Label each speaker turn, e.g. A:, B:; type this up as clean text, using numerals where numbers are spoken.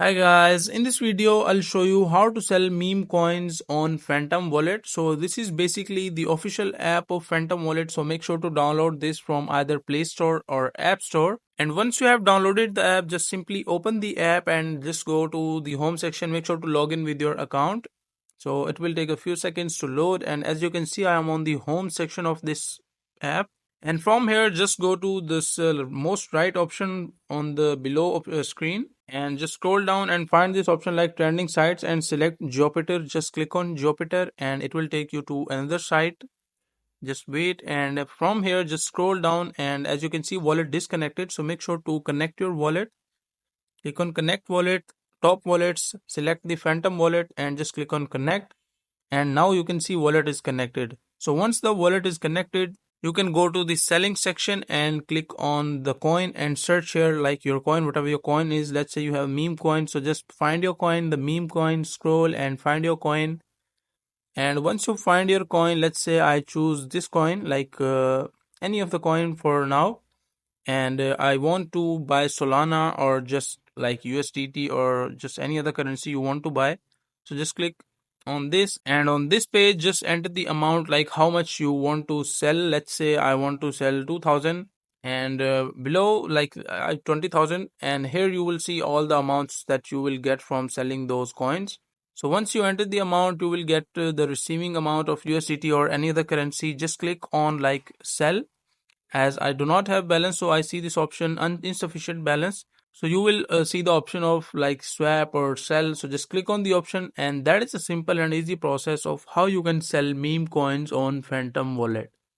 A: Hi guys, in this video I'll show you how to sell meme coins on Phantom Wallet. So this is basically the official app of Phantom Wallet, so make sure to download this from either Play Store or App Store. And once you have downloaded the app, just simply open the app and just go to the home section. Make sure to log in with your account. So it will take a few seconds to load, and as you can see I am on the home section of this app. And from here, just go to this most right option on the below of your screen and just scroll down and find this option like trending sites and select Jupiter. Just click on Jupiter and it will take you to another site. Just wait, and from here just scroll down, and as you can see wallet disconnected, so make sure to connect your wallet. Click on connect wallet, top wallets, select the Phantom wallet and just click on connect, and now you can see wallet is connected. So once the wallet is connected, you can go to the selling section and click on the coin and search here like your coin, whatever your coin is. Let's say you have meme coin, so just find your coin, the meme coin, scroll and find your coin. And once you find your coin, let's say I choose this coin, like any of the coin for now, and I want to buy Solana or just like USDT or just any other currency you want to buy. So just click on this, and on this page just enter the amount, like how much you want to sell. Let's say I want to sell 2000, and below like 20,000, and here you will see all the amounts that you will get from selling those coins. So once you enter the amount, you will get the receiving amount of USDT or any other currency. Just click on like sell. As I do not have balance, so I see this option insufficient balance. So you will see the option of like swap or sell. So just click on the option, and that is a simple and easy process of how you can sell meme coins on Phantom Wallet.